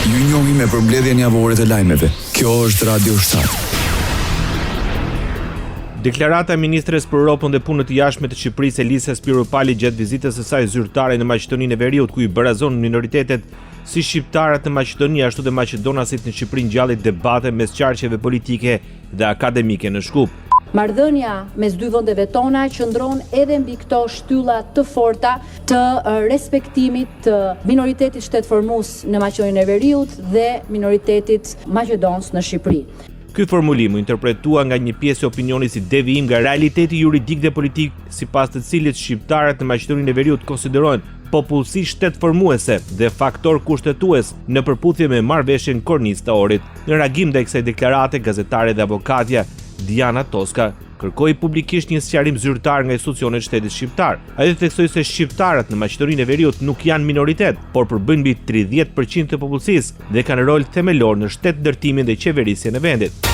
Ju njohim me përmbledhjen javore të lajmeve. Kjo është Radio Shtat. Deklarata e ministres për Europën dhe punët e jashtme të Shqipërisë Elisa Spiropali gjatë vizitës së saj zyrtare në Maqedoninë e Veriut, ku i barazon minoritetet si shqiptarët në Maqedoni ashtu dhe maqedonasit në Shqipëri, ngjalli debate mes qarqeve politike dhe akademike në Shkup. Marrëdhënia mes dy vendeve tona qëndron edhe mbi këto shtylla të forta të respektimit të minoritetit shtetformues në Maqedoninë e Veriut dhe minoritetit maqedonës në Shqipëri. Ky formulim u interpretua nga një pjesë e opinionit si devijim nga realiteti juridik dhe politik, sipas të cilit shqiptarët në Maqedoninë e Veriut konsiderohen popullsi shtetformuese dhe faktor kushtetues në përputhje me marrëveshjen kornistaorit. Në reagim ndaj kësaj deklarate, gazetare dhe avokatja Diana Toska kërkoi publikisht një sqarim zyrtar nga institucionet e shtetit shqiptar. Ai theksoi se shqiptarët në Maqedoninë e Veriut nuk janë minoritet, por përbëjnë mbi 30% të popullsisë dhe kanë rol themelor në shtetëndërtimin dhe qeverisjen e vendit.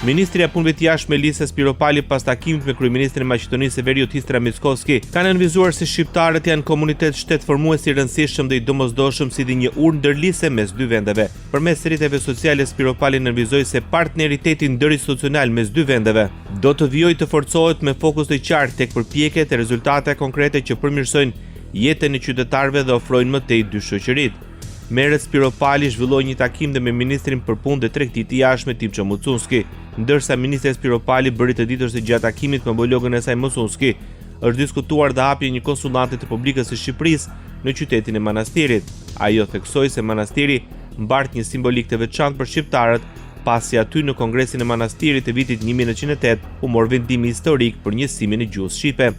Ministri i Punëve të Jashtme Elisa Spiropali pas takimit me kryeministrin e Maqedonisë së Veriut Istra Mickoski ka nënvizuar se shqiptarët janë komunitet shtetformues i rëndësishëm dhe i domosdoshëm si dhe një urë ndërlidhëse mes dy vendeve. Përmes rrjeteve sociale Spiropali nënvizoi se partneriteti ndërinstitucional mes dy vendeve do të vijojë të forcohet me fokus të qartë tek përpjekjet e rezultate konkrete që përmirësojnë jetën e qytetarëve dhe ofrojnë më tej dy shoqëritë. Merret Spiropali zhvilloi një takim dhe me ministrin për punë dhe tregtitë të jashtme Timço Mucunski, ndërsa ministri Spiropali bëri të ditur se gjatë takimit me homologën e saj Mucunski është diskutuar dhe hapja një konsullate të Republikës së Shqipërisë në qytetin e Manastirit. Ajo theksoi se manastiri mbart një simbolik të veçantë për shqiptarët, pasi aty në Kongresin e Manastirit të vitit 1908 u mor vendimi historik për njësimin e gjuhës shqipe.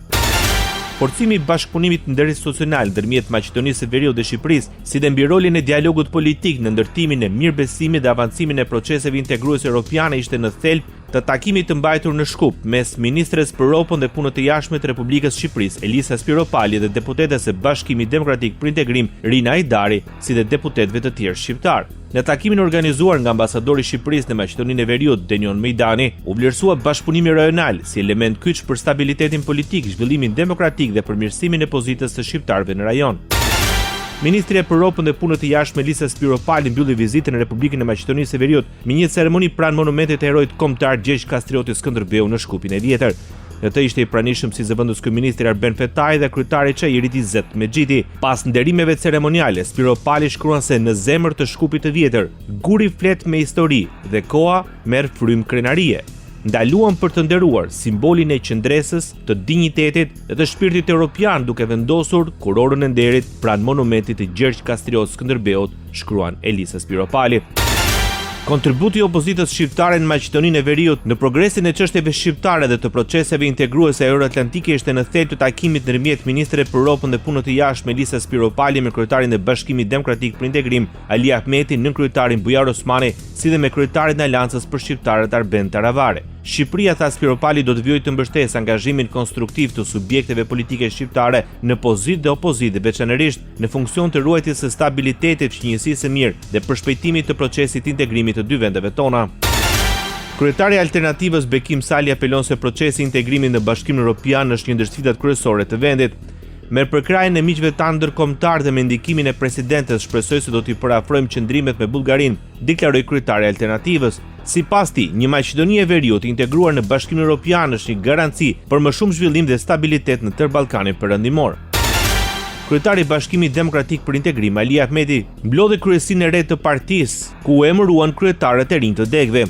Forcimi i bashkëpunimit ndërinstitucional ndërmjet Maqedonisë së Veriut dhe Shqipërisë, si dhe mbi rolin e dialogut politik në ndërtimin e mirëbesimit dhe avancimin e proceseve integruese europiane ishte në thelb të takimit të mbajtur në Shkup mes ministres për Europën dhe punët e jashtme të Republikës Shqipërisë Elisa Spiropali dhe deputetes e Bashkimit Demokratik për Integrim Rina Hajdari, si dhe deputetëve të tjerë shqiptar. Në takimin organizuar nga ambasadori i Shqipërisë në Maqedoninë e Veriut, Denion Mejdani, u vlerësua bashkëpunimi rajonal si element kyç për stabilitetin politik, zhvillimin demokratik dhe përmirësimin e pozitës së shqiptarëve në rajon. Ministri për Europën dhe punët e jashtme Elisa Spiropali mbylli vizitën në Republikën e Maqedonisë së Veriut me një ceremoni pranë monumentit të heroit kombëtar Gjergj Kastrioti Skënderbeu në Shkupin e Vjetër. Në të ishte i pranishëm si zëvendës kryeministri Arben Fetaj dhe kryetari i Çajirit Izet Mexhiti. Pas nderimeve ceremoniale, Spiropali shkruan se në zemër të Shkupit të Vjetër, guri flet me histori dhe koha merr frymë krenarie. Ndaluan për të nderuar simbolin e qendresës, të dinjitetit dhe të shpirtit europian duke vendosur kurorën e nderit pranë monumentit të Gjergj Kastrioti Skënderbeut, shkruan Elisa Spiropali. Kontributi i opozitës shqiptare në Maqedoninë e Veriut në progresin e çështjeve shqiptare dhe të proceseve integruese euroatlantike ishte në thelb të takimit ndërmjet ministreve për Europën dhe punët e jashtme Elisa Spiropali me kryetarin e Bashkimit Demokratik për Integrim Ali Ahmeti, nën kryetarin Bujar Osmani, si dhe me kryetarin e Aleancës për Shqiptarët Arben Taravare. Shqipëria, tha Spiropali, do të vijojë të mbështesë angazhimin konstruktiv të subjekteve politike shqiptare në pozitë dhe opozitë, veçanërisht në funksion të ruajtjes së stabilitetit, qëndruesisë së mirë dhe përshpejtimit të procesit integrimit të dy vendeve tona. Kryetari i Alternativës Bekim Sali apelon se procesi i integrimit në Bashkimin Evropian është një ndër sfidat kryesore të vendit. Me përkrajën e miqve tanë ndërkombëtar dhe me ndikimin e presidentes, shpresoj se do t'i parafrojmë qëndrimet me Bullgarinë, deklaroi kryetari i Alternativës. Sipas tij, një Maqedoni e Veriut integruar në Bashkimin Evropian është një garanci për më shumë zhvillim dhe stabilitet në tërë Ballkanin Perëndimor. Kryetari i Bashkimit Demokratik për Integrim Ali Ahmeti mblodhi kryesinë e re të partisë, ku u emëruan kryetarët e rinj të degëve.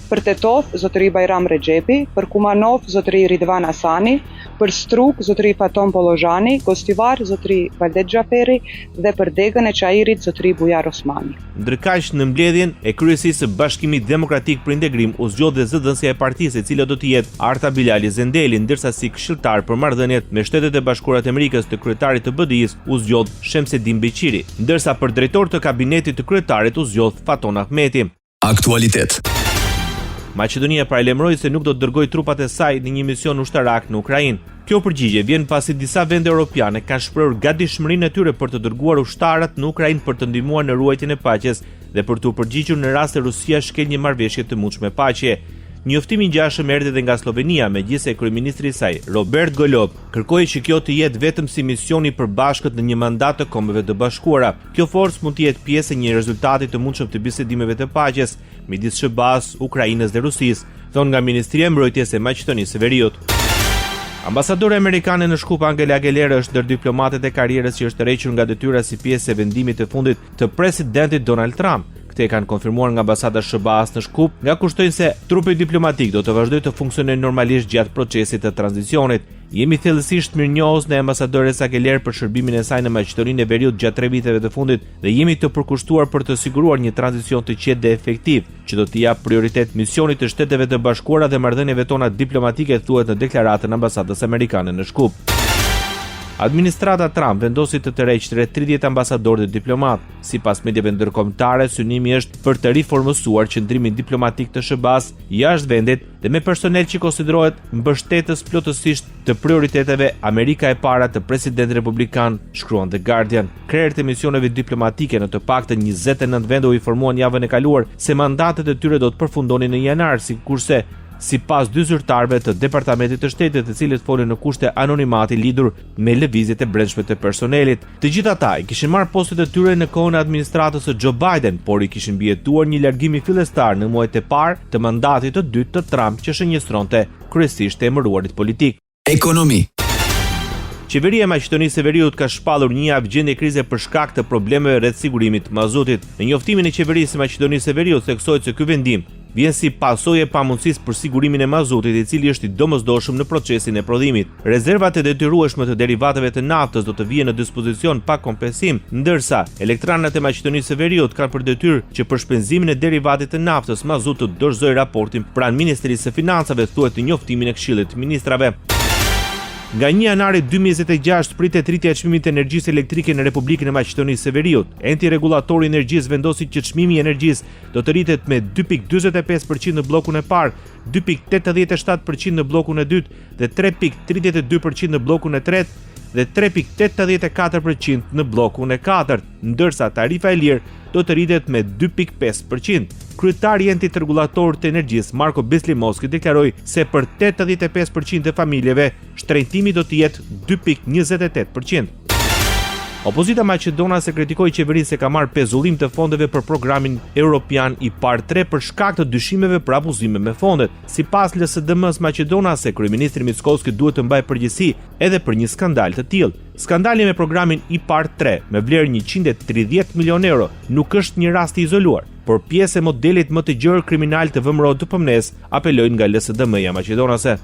Për Tetov, zotëri Bajram Rexhepi, për Kumanov, zotëri Ridvan Hasani, për Struk, zotëri Faton Pollozhani, Gostivar, zotëri Valdet Xhaferi dhe për degën e Çajirit, zotëri Bujar Osmani. Ndërkaq në mbledhjen e kryesisë së Bashkimit Demokratik për Integrim u zgjodh dhe zëdhënësja e partisë, e cila do të jetë Arta Bilali Zendeli, ndërsa si këshilltar për marrëdhëniet me Shtetet e Bashkuara të Amerikës të kryetarit të BDI-s u zgjodh Shemsedin Beqiri, ndërsa për drejtor të kabinetit të kryetarit u zgjodh Faton Ahmeti. Aktualitet. Maqedonia paralajmëroi se nuk do të dërgojë trupat e saj në një mision ushtarak në Ukrainë. Kjo përgjigje vjen pasi disa vende europiane kanë shprehur gatishmërinë e tyre për të dërguar ushtarët në Ukrainë për të ndihmuar në ruajtjen e paqes dhe për të përgjigjur në rast se Rusia shkel një marrëveshje të mundshme paqe. Njoftimi i ngjashëm erdhi edhe nga Slovenia, megjithëse kryeministri i saj, Robert Golob, kërkoi që kjo të jetë vetëm si mision i përbashkët në një mandat të Kombeve të Bashkuara. Kjo forcë mund të jetë pjesë e një rezultati të mundshëm të bisedimeve të paqes midis SBA-s, Ukrainës dhe Rusisë, thonë nga Ministria e Mbrojtjes e Maqedonisë së Veriut. Ambasadore amerikane në Shkup Angela Geller është ndër diplomatët e karrierës që është tërhequr nga detyra si pjesë e vendimit të fundit të presidentit Donald Trump. Këtë e kanë konfirmuar nga ambasada SBA-s në Shkup, nga kushtojnë se trupi diplomatik do të vazhdojë të funksionojë normalisht gjatë procesit të tranzicionit. Jemi thellësisht mirënjohës në ambasadores Geller për shërbimin e saj në Maqedoninë e Veriut gjatë 3 viteve të fundit dhe jemi të përkushtuar për të siguruar një tranzicion të qetë dhe efektiv, që do të japë prioritet misionit të Shteteve të Bashkuara dhe marrëdhënieve tona diplomatike, thuhet në deklaratën e ambasadës amerikane në Shkup. Administrata Trump vendosi të tërheqë rreth 30 ambasadorë dhe diplomat. Sipas mediave ndërkombëtare, synimi është për të riformuar qendrimin diplomatik të SBA-s jashtë vendit dhe me personel që konsiderohet mbështetës plotësisht të prioriteteve Amerika e para të presidentit republikan, shkruan The Guardian. Krerët e misioneve diplomatike në të paktën 29 vende u informuan javën e kaluar se mandatet e tyre do të përfundonin në janar, sikurse sipas dy zyrtarëve të Departamentit të Shtetit, të cilët folën në kushte anonimati lidhur me lëvizjet e brendshme të personelit. Të gjithë ata i kishin marrë postet e tyre në kohën e administratës së Joe Biden, por i kishin mbijetuar një largim fillestar në muajt e parë të mandatit të dytë të Trump, që shënjestronte kryesisht të emëruarit politik. Ekonomi. Qeveria e Maqedonisë së Veriut ka shpallur një javë gjendje krize për shkak të problemeve rreth sigurimit të mazutit. Në njoftimin e qeverisë së Maqedonisë së Veriut theksohet se ky vendim vjen si pasojë e pamundësisë për sigurimin e mazutit, i cili është i domosdoshëm në procesin e prodhimit. Rezervat e detyrueshme të derivateve të naftës do të vijnë në dispozicion pa kompensim, ndërsa elektranat e Maqedonisë së Veriut kanë për detyrë që për shpenzimin e derivatit të naftës mazut të dorëzojë raportin pranë Ministrisë së Financave, thuhet në njoftimin e Këshillit të Ministrave. Nga 1 janari 2026 pritet rritja e çmimit të energjisë elektrike në Republikën e Maqedonisë së Veriut. Enti rregullatori i energjisë vendosi që çmimi i energjisë do të rritet me 2.45% në bllokun e parë, 2.87% në bllokun e dytë dhe 3.32% në bllokun e tretë dhe 3.84% në bllokun e katërt, ndërsa tarifa e lirë do të rritet me 2.5%. Kryetari i Entit Rregullator të Energjisë, Marko Beslimovski, deklaroi se për 85% të familjeve shtrëngtimi do të jetë 2.28%. Opozita maqedonase kritikoi qeverinë se ka marrë pezullim të fondeve për programin Europian IPAR 3 për shkak të dyshimeve për abuzime me fondet. Sipas LSDM-s maqedonase, kryeministri Mickoski duhet të mbajë përgjegjësi edhe për një skandal të tillë. Skandali me programin IPAR 3 me vlerë 130 milion euro nuk është një rast i izoluar, por pjesë e modelit më të gjerë kriminal të VMRO-DPMNE-s, apelojnë nga LSDM-ja maqedonase.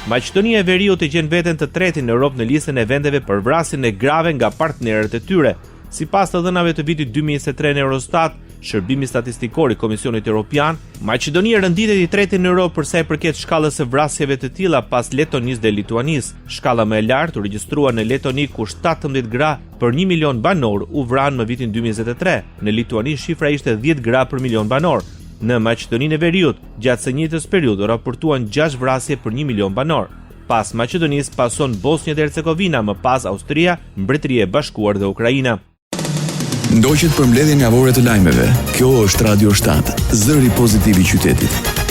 Maqedonia e Veriut e gjen veten të tretin në Europë në listën e vendeve për vrasjen e grave nga partnerët e tyre. Sipas të dhënave të vitit 2023 në Eurostat, shërbimi statistikor i Komisionit Evropian, Maqedonia rënditet i treti në Europë për sa i përket shkallës së vrasjeve të tilla pas Letonisë dhe Lituanisë. Shkalla më e lartë u regjistrua në Letoni ku 17 gra për 1 milion banor u vranë në vitin 2023. Në Lituani shifra ishte 10 gra për milion banor. Në Maqedoninë e Veriut, gjatë së njëjtës periudhe raportuan 6 vrasje për 1 milion banor. Pas Maqedonisë pason Bosnia dhe Hercegovina, më pas Austria, Mbretëria e Bashkuar dhe Ukraina. Ndoqët për mbledhjen javore të lajmeve. Kjo është Radio 7, zëri pozitiv i qytetit.